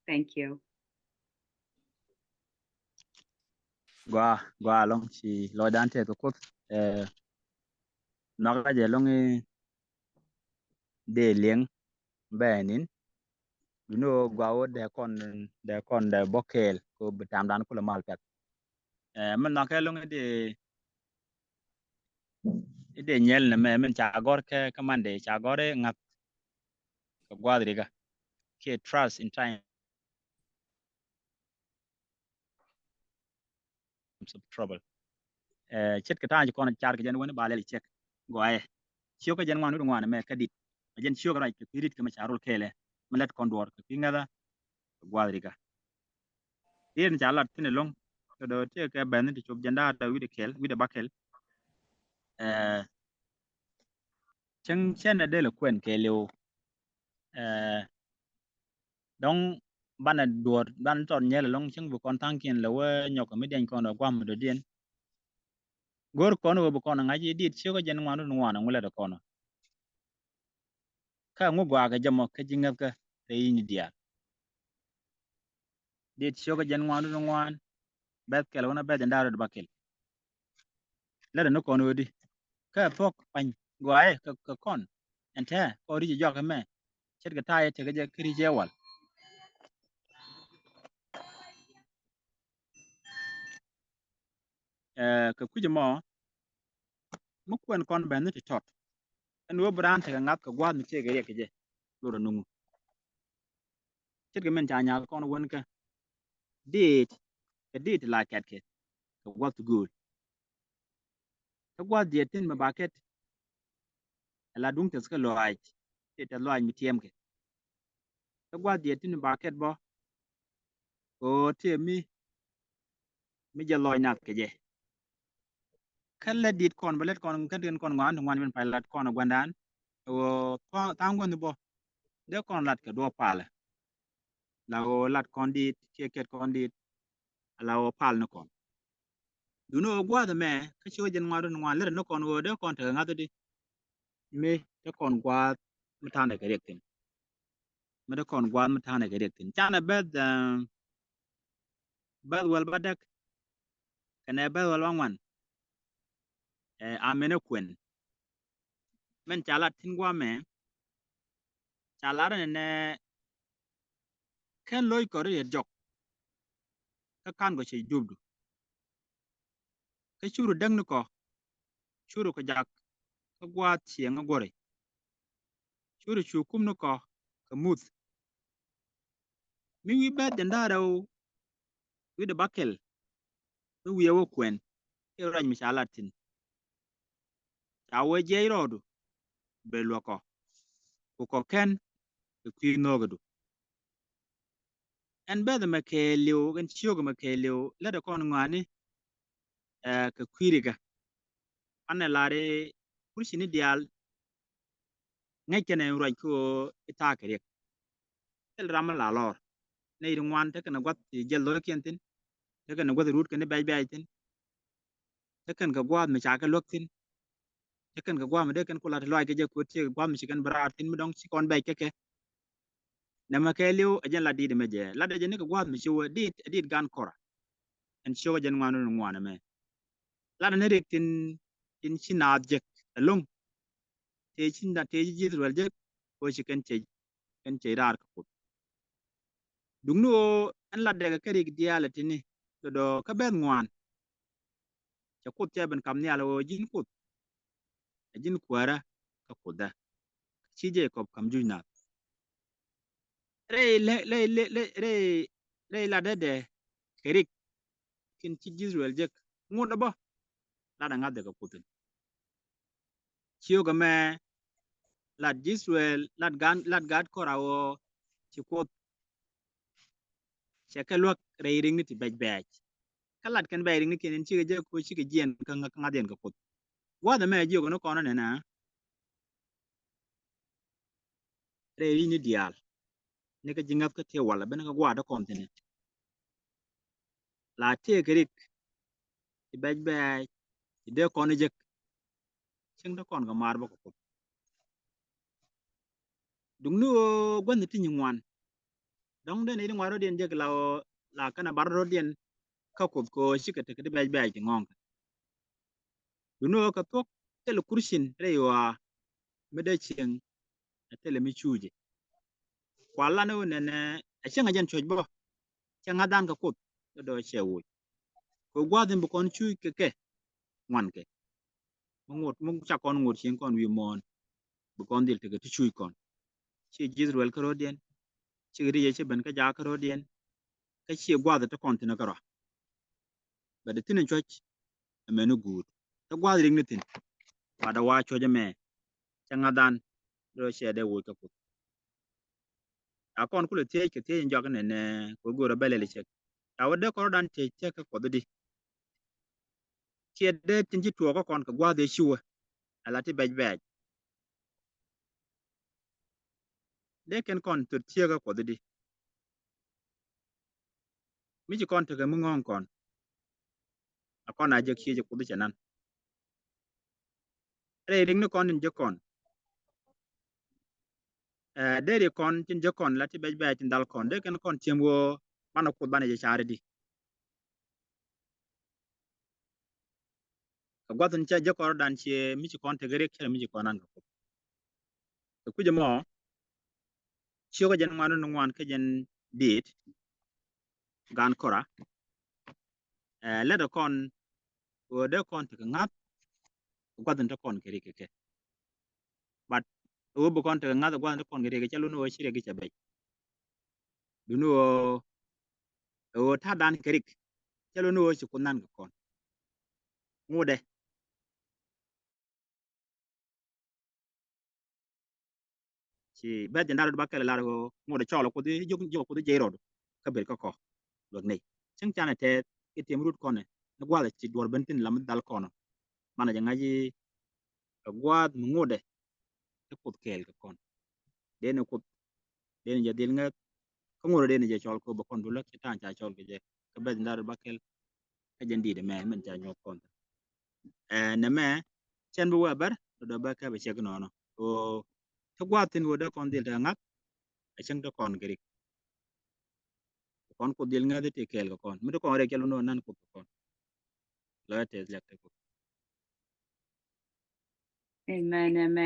Thank you. Gua long chi lo dan te ko nó cái gì long de lieng benin gua wo de kon de bokel ko betam dan ko mal pet man nó cái long de nyel ne me men cha gor ke kamande cha gore ngap ko gwa riga ke trust in time of trouble chet ka ta ko char ke jan woni balel chek go ay chiyo ka jan wanu ngwana me kadit jen chiyo ka ke pirit ke ma charol kele malet kon dor ke pingada gwa riga yen cha lat tine long to do te ke ben ti chob janda da wi de kel wi de bakel chen chen de le kwen ke lew dong bana duor ban ton nyel long chen bu kon tang kin le we nyok mi den kon gwam do dien gor kon wo bu kon ngaji dit chiyo ka jan wanu ngwana ngule de kon ka ngu gwa ga jamo ka jinga ka te yin dia dit chiyo ka jan wanu ngwan bet kel wona bet ndaro de bakel le no kon wodi ka pok pan gwae ka kon ente ko ri jo ka me chet ga taye te ga je kri je wal ka kuje mo mu kwen kon ben ti tot en wo bran te ga ngap ka gwa mi te ga ye ke je do ro nungu chet ga men ta nya kon won ka dit ka dit la ket ke ka gwa tu gul ka gwa je tin ma baket la dung te ska lo ai te lo ai mi tiem ke ka gwa je tin ma baket bo o te mi je lo ina ke je kala dit kon balet kon kan den kon ngwan men pilat kon gwandan o tang gon bo de kon lat ke do pala la o lat kon dit ke kon dit la o pal no kon du no gwa de me ka cho jen ngwan le no kon o de kon te ngado di me de kon gwa mutane ke rektin me de kon gwa mutane ke rektin chana bed wal badak kana bed wal wangwan amene kwen men chala tin gwa me chala ne ken loy kore jok ka kan go che dubdu ka churu dang no ko churu ko jak ka gwa tieng gore churu chu kum no ko ka mut mi wi bed ndara wi de bakel wi wo kwen e raj mi chala tin awe je rodu be loko ko ken ki nogadu en bed ma ke liu gen chiog ma ke liu le de kon ngani ka kwiriga ane lare kursi ni dial ngay kene roj ko ita kerek el ram la lor ne ngwan te kana gwat jel lo kentin te kana gwat rut kana bay bay tin te kan ka gwat me cha ka lok tin te kan ka gwat me de kan kula loy ke je ko te gwat me chikan brar tin mudong si kon bay ke na ma ke liu ajen la di de me je la de ne ka gwat me chi wo dit gan kora en shoga jen ngwanu ngwana me la ne rek tin china jek long te chin da te ji rwel je ko chi kan che rar ka đúng no an la daga kari diala tini to do ka ben ngwan cha kut cha ben kam ni alo jin kwara ka kuda chi je ko kam juina re la de kari kin chi Israel je ngoda ba la da ngade ka kutun chiyo ga me la Israel la gad korawo chi kut cha ka lok re ring ni ti baj kalat kan bay ring ni kin chi je ko chi ga jien ka ngaden ka kut wa da me jiyo no kono ne na re ni dial ne ka jingap ka te wala ben ka gwa da kontine la te krik ti baj ti de kon je ching da kon ga mar ba ko dung nu gwan ti nywan dong de ni ngwa ro dien je la kana bar ro dien ka ko shi ka te ke be be ji ngong duno ka tok tel kursin rewa mede chieng tel mi chuje kwala no ne a chenga jan choj bo chenga dan ka kut do chewu ko gwadin bu kon chu ke ngwan ke mung cha kon ngut ching kon wi mon bu kon dil te ke chu kon chi jizrel ka rodien chi ri ye che ben ka ja ka rodien ka chi gwada ta kon tin ka ro ba de tin choj me no gut ta gwada ring nitin ba da wa choje me chenga dan do che de wo ka kut akon kule tie ke tie njog ne ko goro belele che awde ko dan tie che ka koddi tie de tinji tuo ko kon ka gwade shuwa alati bej de ken kon to tie ka koddi mi ji kon to ga mungon kon akon aje khie je koddi chanan re ring ne kon je kon de re kon tin je kon lati bej tin dal kon de ken kon tiemwo mana ko bana je chare di ka gwadun che je kon dan che mi ji kon te gere kere mi ji konan ko ku je mo chio ga jen manu ngwan ke jen bit gan kora le de kon wo de kon te ngat gwadun ta kon kere ke but wo bu kon te ngat gwadun ta kon kere ke chalu no shire ke chabe duno wo ta dan kere chalu no shi kunan ko kon ngode chi be jen daru ba kele la ko ngode cholo ko di jo ko di jero ka ber ko lok nei chang chana te ke tem rut kone na gwada chi dor bentin lam dal kono mana janga ji gwad ngode te kut kel ko kon dene kut dene ja dil ngat ko ngoro dene je chol ko ba kon dulak ci tan cha chol ke je ka be ndar ba kel ka jendi de me men cha nyok kon ne me chen bu wa bar do ba ka be che no no o to gwatin wo de kon dil ta ngak a chang to kon gari kon ko dil ngat te kel ko kon mi to kon re kel no nan ko kon la te lek te ko Amen, amen.